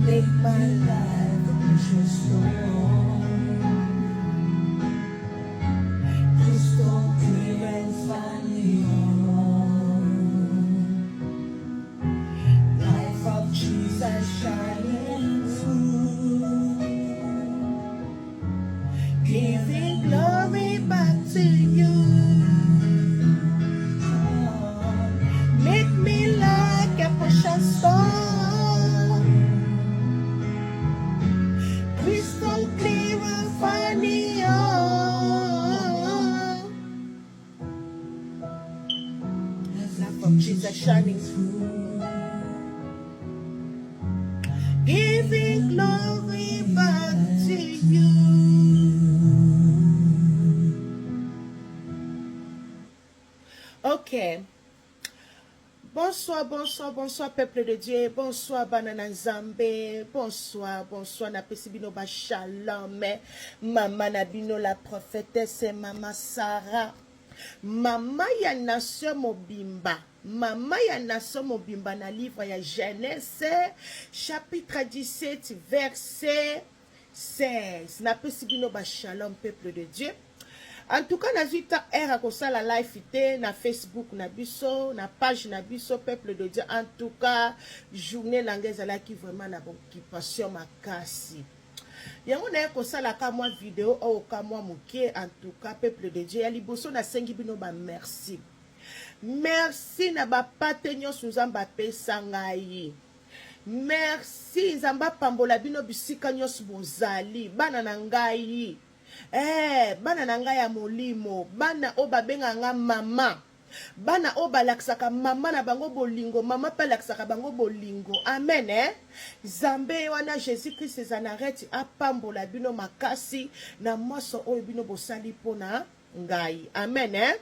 Make my life a precious stone, crystal clear and finely life of Jesus shining through, giving glory back to you. Make me like a precious stone, crystal clear and funny. Life of Jesus shining through, giving glory back to you. Okay. Bonsoir, bonsoir, bonsoir, peuple de Dieu. Bonsoir, Banana Nzambe. Bonsoir, bonsoir, Napesibino ba shalom. Maman Nabino, la prophétesse, et Maman Sarah. Maman ya nation mobimba. Maman ya nation mobimba na livre ya Genèse, chapitre 17, verset 16. Napesibino ba shalom, peuple de Dieu. En tout cas, nazita era kosala live ité na Facebook na biso, na page na biso peuple de Dieu. En tout cas, journée nangezala qui vraiment na occupation makasi. Yango na kosala ka moi vidéo o ka moi moké, en tout cas peuple de Dieu. Ya liboso na sengi bino ba merci. Merci na ba pate nyonso nzamba pesa ngai. Merci nzamba pambola bino bisika nyonso bozali, bana na ngai. Bana na ngai ya molimo, bana o babenga nga mama, bana o balaksaka mama na bango bolingo, mama pe laksaka bango bolingo. Amen. Zambe wana Jésus Christ Nazareth apambola bino makasi na moso oyo bino bosali pona ngai. Amen.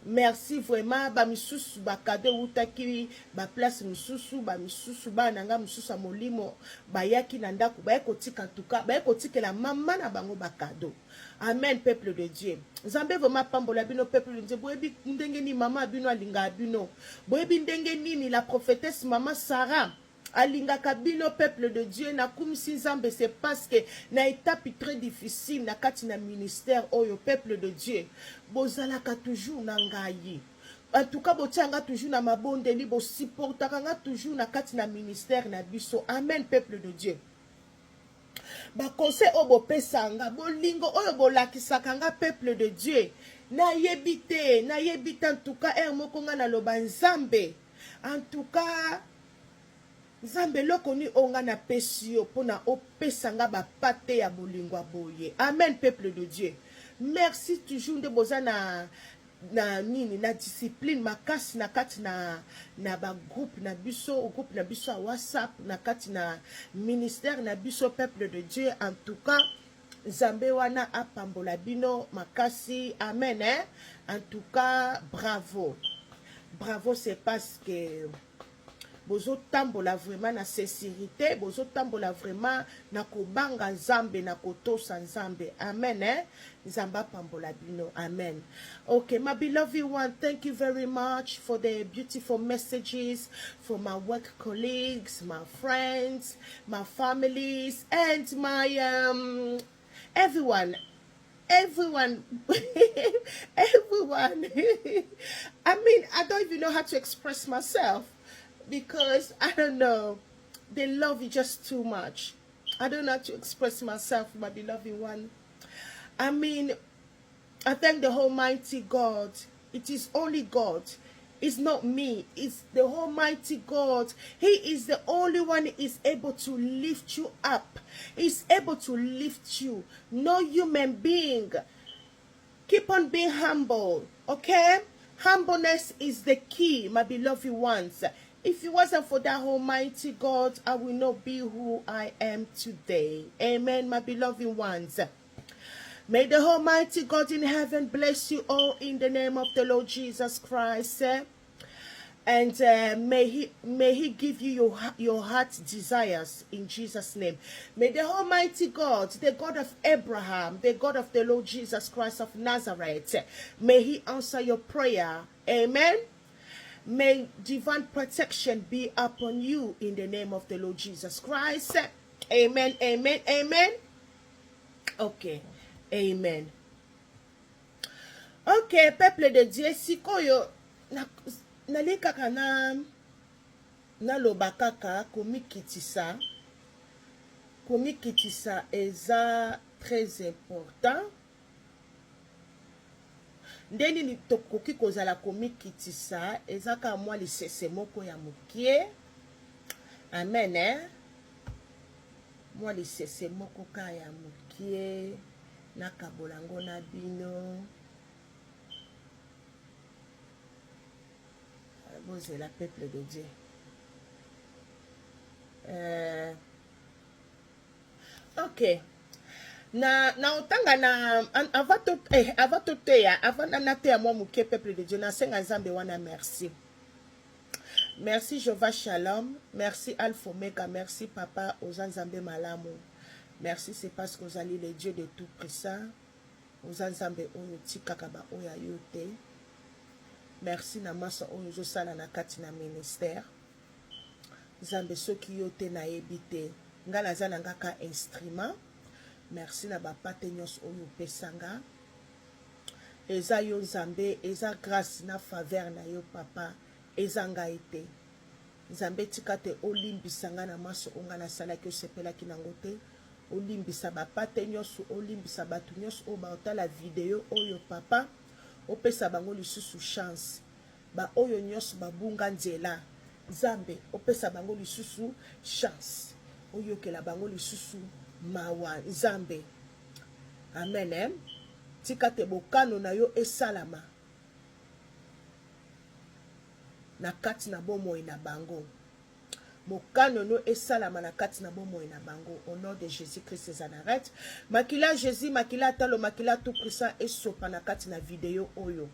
Merci vraiment ba misusu ba cadeau utaki ba place misusu ba misusu ba nanga misusu molimo ba yaki na ndako ba ekotika tuka ba ekotikela mama na bango ba cadeau. Amen peuple de Dieu. Nzambe vraiment pambola bino peuple de Dieu. Boyebi ndenge ni mama bino alinga bino. Boyebi ndenge nini la prophétesse maman Sarah alinga kabino peuple de Dieu na kumisi Nzambe, c'est parce que na étape très difficile na kati na ministère oyo peuple de Dieu bozalaka toujours na ngai. En tout cas botianga toujours na mabondeli bo supportaka nga toujours na kati na ministère na biso. Amen peuple de Dieu. Ba conseil o bo pesanga bolingo oyo bolakisaka nga peuple de Dieu na yebite en tout cas moko nga na loba Nzambe. En tout cas Nzambe lokoni onga na pesio pona opesanga ba pate ya bolingwa boye. Amen peuple de Dieu. Merci toujours de bozana na nini na discipline makasi na kati na ba groupe na biso a WhatsApp na kati na ministère na biso peuple de Dieu. En tout cas Nzambe wana apambola bino makasi. Amen. En tout cas bravo, c'est parce que bozo tambola vraiment na sincérité, bozo tambola vraiment na kobanga Nzambe, na kotosa Nzambe. Amen. Nzamba pambola bino. Amen. Okay, my beloved one, thank you very much for the beautiful messages from my work colleagues, my friends, my families, and my everyone. Everyone. I mean, I don't even know how to express myself. Because, I don't know, they love you just too much. I don't know how to express myself, my beloved one. I mean, I thank the Almighty God. It is only God. It's not me. It's the Almighty God. He is the only one who is able to lift you up. He's able to lift you. No human being. Keep on being humble, okay? Humbleness is the key, my beloved ones. If it wasn't for that Almighty God, I will not be who I am today. Amen, my beloved ones. May the Almighty God in heaven bless you all in the name of the Lord Jesus Christ. And may he give you your heart's desires in Jesus' name. May the Almighty God, the God of Abraham, the God of the Lord Jesus Christ of Nazareth, may he answer your prayer. Amen. May divine protection be upon you in the name of the Lord Jesus Christ. Amen, amen, amen. Ok, amen. Ok, peuple de Dieu, sikoyo nalikaka na lobakaka komikitisa eza très important. Ndeni ni tokoki kozala komikitisa eza ka mwa lisese moko ya mokie. Amen, eh? Mwa lisese moko ka ya mokie nakabolango na bino. Vous êtes la peuple de Dieu. Ok. Na otanga na avant na te ya mwa muke peuple de Dieu na senga nzambe wana merci. Merci Jehovah Shalom, merci Alpha Omega, merci Papa oza nzambe malamu. Merci c'est parce que vous allez le Dieu de tout puissant. Oza nzambe oyo tikaka ba oya yote. Merci na masa oyo zo sala na kati na ministère. Nzambe soki yote na ebite. Nga naza na ngaka instrument. Merci na bapate nyos oyo pesanga. Eza yo nzambe, eza grâce na faveur na yo papa. Eza nga ete. Nzambe tika te olimbisanga na maso onga na sala ki osepela ki nango te. Olimbisa bapate nyos, olimbisa batu nyos o baota la video oyo papa. Opesa bango lisusu chance. Ba oyo nyos babunga nzela. Nzambe opesa bango lisusu chance. Oyo ke la bango lisusu mawa nzambe. Amen, eh? Tika te bokano na yo esalama. Na kati na bomoi na bango. Bokano no esalama na kati na bomoi na bango. Au nom de Jésus-Christ de Nazareth. Makila Jésus, makila talo, makila tout puissant esopa na kati na video oyo.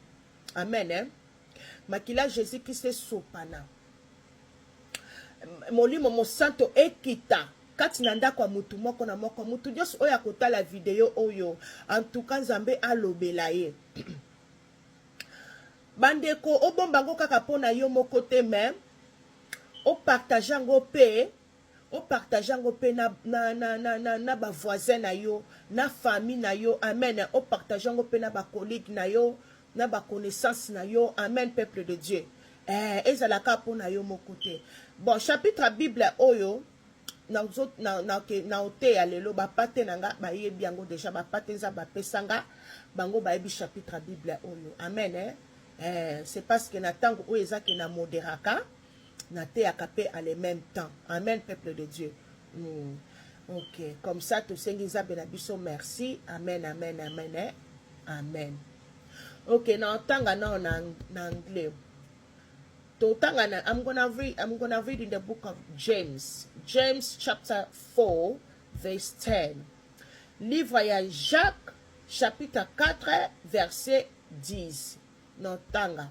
Amen, eh? Makila Jésus-Christ esopana. Molimo mo santo ekita. Kati na ndako ya mutu moko na moko mutu nyonso oyo akotala video oyo en tout cas nzambe alobela ye. Bandeko obomba ngo kaka pona yo moko te même o partage ngo pe na ba voisin na yo na famille na yo. Amen. O partage ngo pe na ba collègue na yo na ba connaissance na yo. Amen, peuple de Dieu. Ezalaka pona yo moko te. Bon, chapitre Bible oyo na ote ya lelo bapate nanga bayebi yango déjà bapate nza bapesanga bango bayebi chapitre Bible oyo. Amen, eh? C'est parce que na tango oyo ezaki na moderaka na te akape à le même temps. Amen, peuple de Dieu. Ok, comme ça tout sengi nzambe na biso merci. Amen, amen, amen, eh? Amen. Ok, na tanga na anglais. I'm gonna read in the book of James. James chapter 4, verse 10. Livre ya Jacques, chapitre 4, verset 10. Notanga.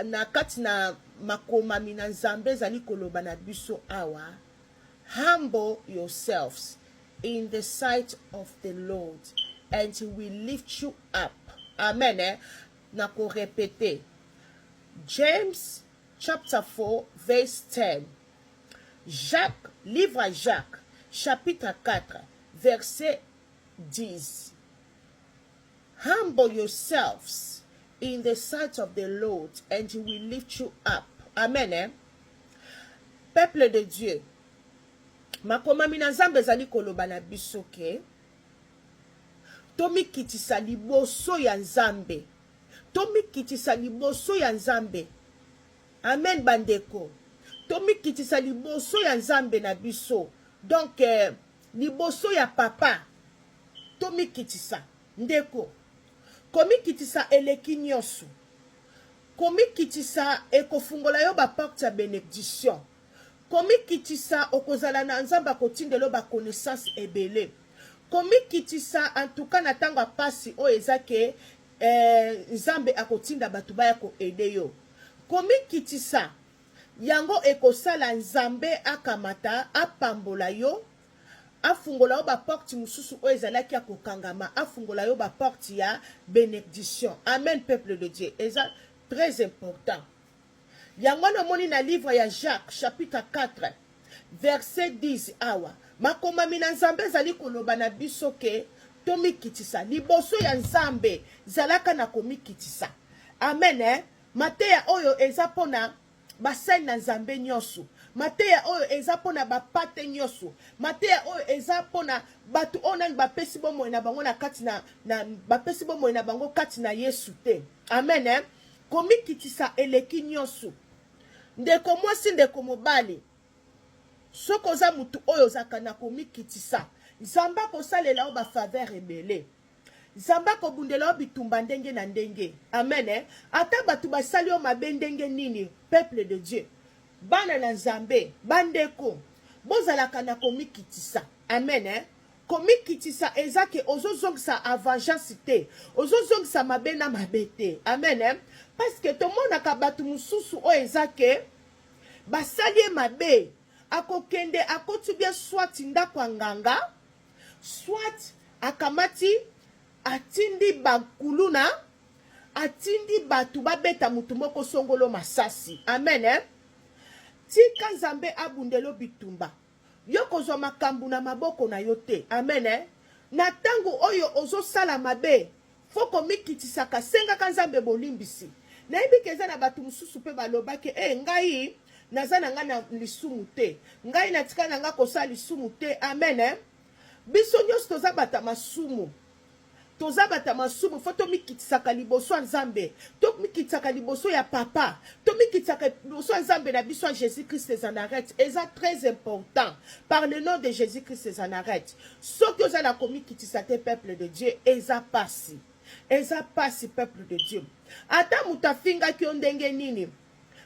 Na kati na makomami na nzambe zali koloba na biso awa. Humble yourselves in the sight of the Lord, and he will lift you up. Amen, eh? Na ko répéter. James chapter 4 verse 10. Jacques, livre à Jacques, chapitre 4, verset 10. Humble yourselves in the sight of the Lord, and he will lift you up. Amen, eh? Peuple de Dieu. Makomami na nzambe zali koloba na biso ke tomi kitisa liboso ya nzambe. Tomi kitisa liboso ya nzambe. Amen, bandeko. Tomi kitisa liboso ya nzambe na biso. Donc liboso ya papa. Tomi kitisa ndeko. Komi kitisa eleki nyonso. Komi kitisa ekofungola yo ba porte ya bénédiction. Komi kitisa okozala na nzamba kotindelo ba connaissance ebele. Komi kitisa en tout cas na tanga pasi o ezake nzambe akotinda batu baya ko ede yo. Komi kitisa yango ekosala nzambe akamata apambola yo. Afungola yo ba porte mususu o ezalaki akokangama. Afungola yo ba porte ya bénédiction. Amen, peuple de Dieu. Eza très important. Yango na moni na livre ya Jacques chapitre 4 verset 10 awa makomami na nzambe ezali koloba na biso ke tomikitisa liboso ya nzambe zalaka na komikitisa. Amen. Mateya oyo eza pona basali na nzambe nyonso. Mateya oyo eza pona bapate nyonso. Mateya oyo eza pona batu onani bapesi bomoi na bango na kati na bapesi bomoi na bango kati na Yesu te. Amen. Komikitisa eleki nyonso. Ndeko mwasi ndeko mobali. Soko za mutu oyo zaka na komikitisa. Zamba kosalela o ba faveur ebele. Zamba kobundela o bitumba ndenge na ndenge. Amen. Ata batu basali o mabe ndenge nini, peuple de Dieu. Bana na nzambe, bandeko. Bozalaka na komikitisa. Amen. Komikitisa ezake ozozongisa vengeance te. Ozozongisa mabe na mabe te. Amen. Parce que to monaka batu mususu o ezake basali mabe. Akokende akotubia soit ndako nganga, soit akamati atindi bakuluna, atindi batu babeta mutu moko songolo masasi. Amen. Tika nzambe abundelo bitumba. Yo kozwa makambu na maboko na yo te. Amen. Na tango oyo ozo sala mabe, foko mikitisaka senga kanzambe bolimbisi. Na ibi keza na batu mususu pe balobake, ngai naza na nga na lisumu te. Ngai natika na nga kosa lisumu te. Amen. Biso nyonso toza bata masumu. Toza bata masumu. Fo to mikitisaka liboso nzambe. To mikitisaka liboso ya papa. To mikitisaka liboso nzambe na biso Jésus-Christ de Nazareth. Eza très important. Par le nom de Jésus-Christ de Nazareth. Soki oza na komikitisa te peuple de Dieu. Eza pasi. Eza pasi peuple de Dieu. Ata mutafinga ki ondenge nini.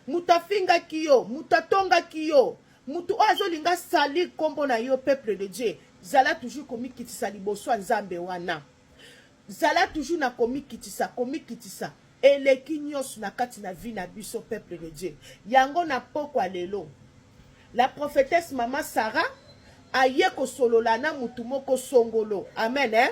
Mutafinga kiyo, mutatonga kiyo, mutu azolinga sali kombo na yo peuple de Dieu. Zala toujours komikitisa liboso nzambe wana. Zala toujours na komikitisa. Eleki nyonso na kati na vie na biso peuple de Dieu. Yango na pokwa lelo. La prophétesse Mama Sarah aye kosolola na mutu moko songolo. Amen.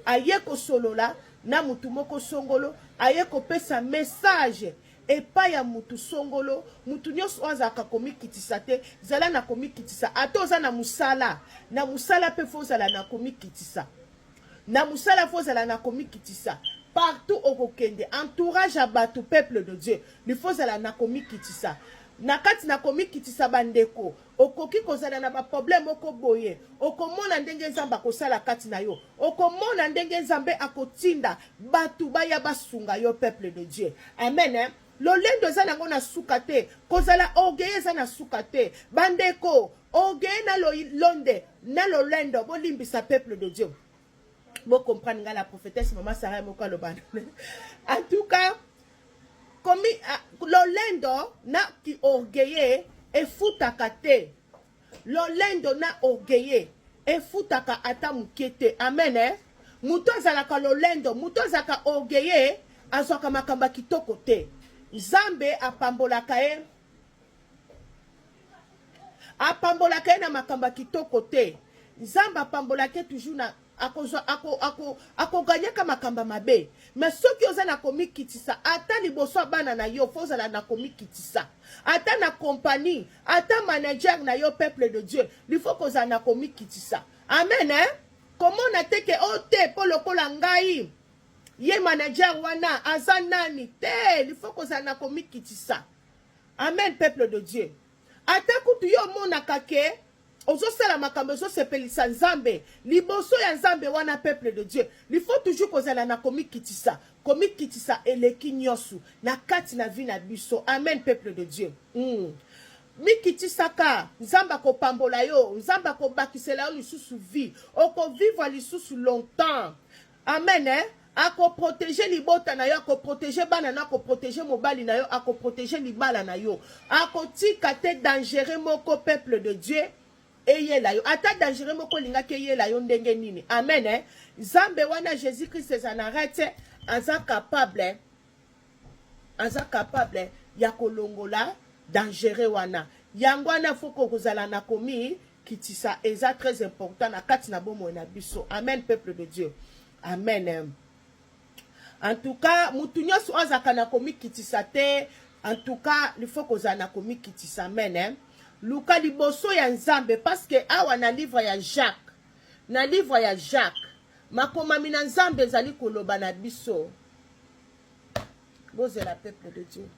Aye kosolola na mutu moko songolo. Aye kopesa message. Epa ya mutu songolo, mutu nyonso azaka komikitisa te, zala na komikitisa. Ato za na musala pe fozala na komikitisa. Na musala fozala na komikitisa. Partout okokende, entourage à batu peuple de Dieu, li fozala na komikitisa. Na kati na komikitisa bandeko, okoki kozala na ba problème oko boye, okomona ndenge nzamba kosala kati na yo, okomona ndenge nzambe akotinda batu baya basunga yo peuple de Dieu. Amen. Lolendo za nango na sukate, kozala orgueil za na sukate, bandeko, orgueil na londe, na lolendo, bolimbisa peuple de Dieu. Bon comprendre nga la prophétesse Mama Sarah moko lobana. En tout cas, komi lolendo na ki orgueil e futaka te. Lolendo na orgueil e futaka ata mukete. Amen. Muto azalaka lolendo, muto azalaka orgueil azwaka makamba kitoko te. Nzambe apambolaka ye na makamba kitoko te. Nzambe apambolaka toujours na akoganyaka makamba mabe. Mais soki oza na komikitisa, ata liboso bana na yo fozala na komikitisa. Ata na compagnie, ata manager na yo peuple de Dieu, il faut koza na komikitisa. Amen. Comment na teke ote polo kola ngai? Ye manager wana azanani te, il faut koza na komikitisa. Amen peuple de Dieu. Ata kutu yo mona kake ozo sala makambo ozo sepelisa nzambe liboso ya nzambe wana peuple de Dieu. Il faut toujours kozala na komikitisa. Komikitisa eleki nyosu na kati na vie na biso. Amen peuple de Dieu. Mikitisaka nzamba ko pambola yo, nzamba ko bakisela yo lisusu vie, oko vivre lisusu longtemps. Amen. Ako protéger libota na yo, ako protéger bana na, ako protéger mobali na yo, ako protéger libala na yo. Ako tika te dangereux moko peuple de Dieu. Eye la yo. Ata dangereux moko linga ke ye la yo ndenge nini. Amen. Zambe wana Jésus-Christ de Nazareth aza capable ya kolongola dangereux wana. Yango wana foko kozala na komi kitisa eza très important na kati na bomo na biso. Amen peuple de Dieu. Amen. En tout cas, mutu nyonso azaka na komi kitisa te. En tout cas, il faut kozala na komi kitisa. Amen. luka liboso ya nzambe parce que awa na livre ya Jacques makomami na nzambe ezali koloba na biso bozela peuple de Dieu.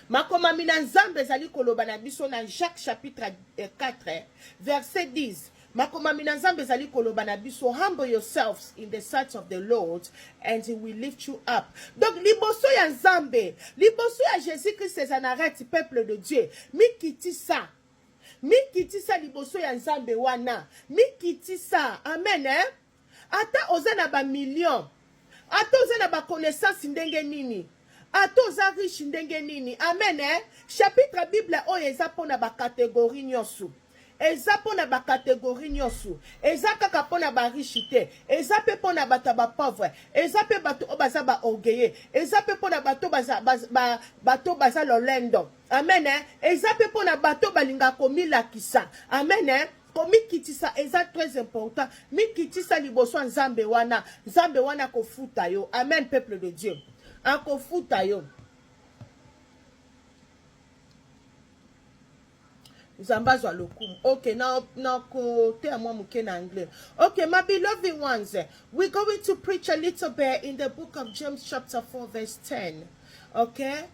Makomami na nzambe ezali koloba na biso na Jacques chapitre 4 verset 10. Makomami na nzambe ezali koloba na biso, humble yourselves in the sight of the Lord and he will lift you up. Donc liboso ya nzambe, liboso ya Jésus Christ de Nazareth, peuple de Dieu, mikitisa liboso ya nzambe wana, mikitisa, amen ata oza na ba million, ata oza na ba connaissance ndenge nini, ata oza riche ndenge nini, amen chapitre Bible oyo eza pona ba catégorie nyonso. Eza pona ba catégorie nyonso. Eza kaka pona ba riche te. Eza pe pona bato ba pauvre. Eza pe bato baza ba orgueilleux. Eza pe pona bato baza lolendo. Amen Eza pe pona bato balinga komila kisa. Amen komikitisa eza très important. Mikitisa liboso nzambe wana kofuta yo. Amen peuple de Dieu. Akofuta yo. Zambazwa lokum. Okay, now kote amwa muke na anglais. Okay, my beloved ones, we're going to preach a little bit in the book of James chapter 4 verse 10. Okay?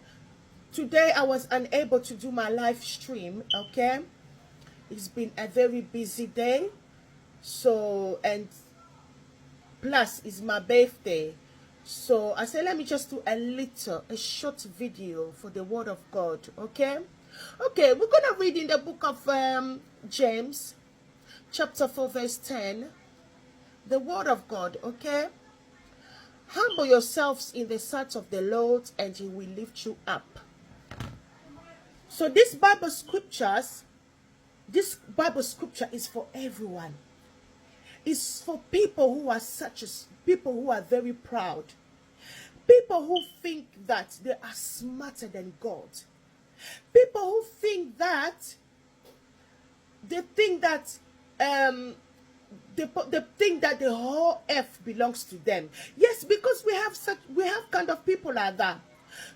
Today I was unable to do my live stream, okay? It's been a very busy day. So, and plus it's my birthday. So I said, let me just do a short video for the word of God, okay? Okay, we're going to read in the book of James, chapter 4, verse 10, the word of God, okay? Humble yourselves in the sight of the Lord, and he will lift you up. So this Bible scripture is for everyone. It's for people who are people who are very proud. People who think that they are smarter than God. People who think that they think that the whole earth belongs to them. Yes, because we have kind of people like that.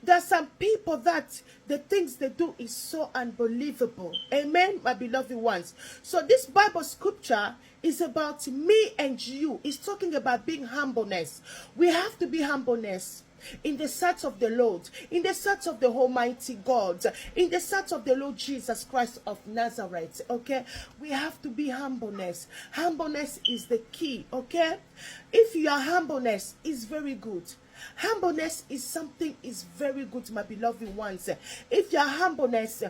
There are some people that the things they do is so unbelievable. Amen, my beloved ones. So this Bible scripture is about me and you. It's talking about being humbleness. We have to be humbleness. In the sight of the Lord, in the sight of the Almighty God, in the sight of the Lord Jesus Christ of Nazareth, okay? We have to be humbleness. Humbleness is the key, okay? If you are humbleness, it's very good. Humbleness is something is very good, my beloved ones. If you are humbleness,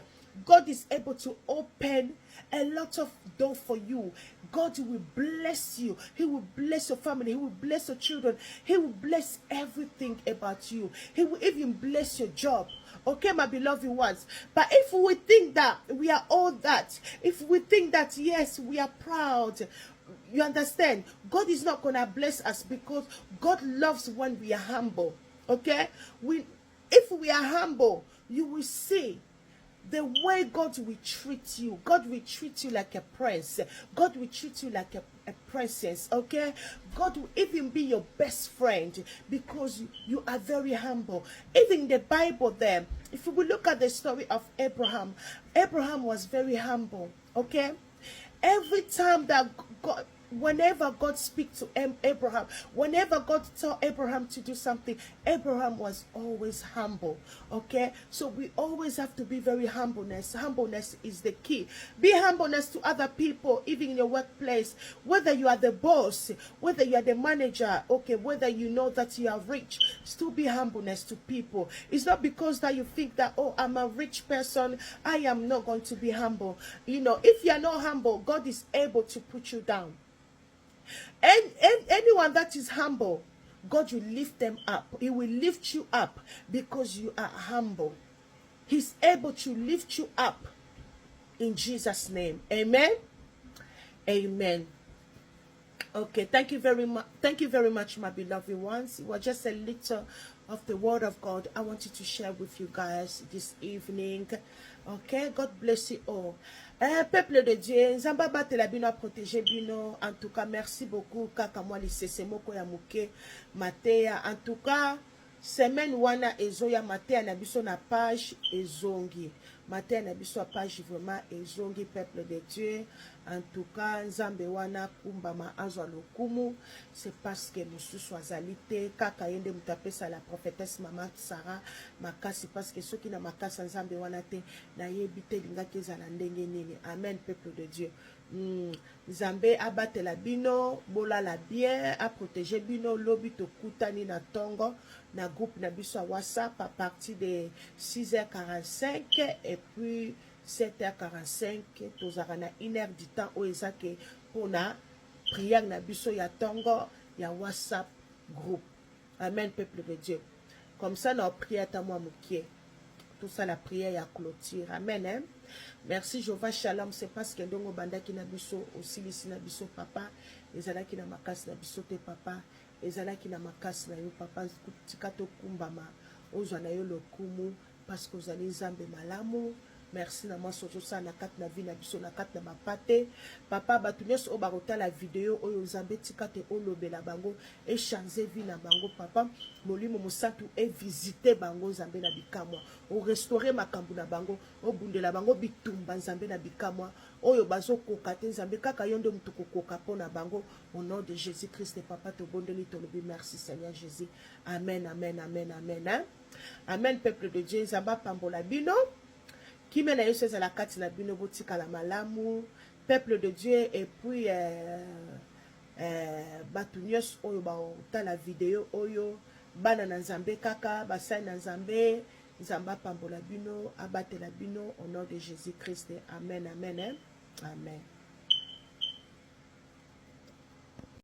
God is able to open a lot of doors for you. God will bless you. He will bless your family. He will bless your children. He will bless everything about you. He will even bless your job. Okay, my beloved ones. But if we think that we are all that, if we think that, yes, we are proud, you understand, God is not going to bless us because God loves when we are humble. Okay? If we are humble, you will see the way God will treat you. God will treat you like a prince. God will treat you like a princess, okay? God will even be your best friend because you are very humble. Even the Bible there, if we look at the story of Abraham, Abraham was very humble, okay? Every time that God, whenever God speaks to Abraham, whenever God told Abraham to do something, Abraham was always humble, okay? So we always have to be very humbleness. Humbleness is the key. Be humbleness to other people, even in your workplace, whether you are the boss, whether you are the manager, okay, whether you know that you are rich, still be humbleness to people. It's not because that you think that, oh, I'm a rich person, I am not going to be humble. You know, if you are not humble, God is able to put you down. And anyone that is humble, God will lift them up. He will lift you up because you are humble. He's able to lift you up in Jesus' name. Amen. Amen. Okay, thank you very much. Thank you very much, my beloved ones. It was just a little of the word of God I wanted to share with you guys this evening. Okay, God bless you all. Peuple de Dieu, Nzamba batela bino a protéger bino. En tout cas, merci beaucoup. Kaka moi lisese moko ya muke matea. En tout cas, semaine wana ezoya mateya na biso na page ezongi. Mateya na biso page vraiment ezongi, peuple de Dieu. En tout cas, nzambe wana kumbama azwa lokumu. C'est parce que mosusu azali te kaka yende mutapesa la prophétesse maman Sarah makasi, parce que soki na makasa nzambe wana te na yebi te lingaki ezala ndenge nini. Amen, peuple de Dieu. Nzambe abatela bino, bolala bien, a protéger bino, lobi tokutani na tongo na groupe na biso à WhatsApp à partir de 6h45 et puis 7h45 tozaka na 1h du temps o ezake pona prière na biso ya tongo ya WhatsApp groupe. Amen, peuple de Dieu. Comme ça na prière ta moi mukie. Tout ça la prière ya clôture. Amen. Hein? Merci Jehovah Shalom. C'est parce que ndongo bandaki na biso aussi lisi na biso papa ezalaki na makasi na biso te papa ezalaki na makasi na yo papa tika tokumbama ozwa na yo lokumu parce que ozali nzambe malamu. Merci na moi sojo sa na kati na vie na biso na kati na mapate papa batu nyonso o barota la vidéo oyo nzambe tika te olobela bango e changer vie na bango papa molimo mosantu e visiter bango nzambe na bikamwa o restaurer makambu na bango o bundela bango bitumba nzambe na bikamwa oyo bazokoka te nzambe kaka yo nde mutu kokoka mpona bango au nom de Jésus Christ papa tobondeli tolobi merci Seigneur Jésus. Amen, amen, amen, amen, hein? Amen, peuple de Dieu. Nzamba pambola bino qui mène à la carte na bino botika la malamu peuple de Dieu. Et puis batunios oyo ba ta la vidéo oyo bana na nzambe kaka basai na nzambe nzamba pambola bino abatela bino au nom de Jésus Christ. Amen, amen, hein? Amen.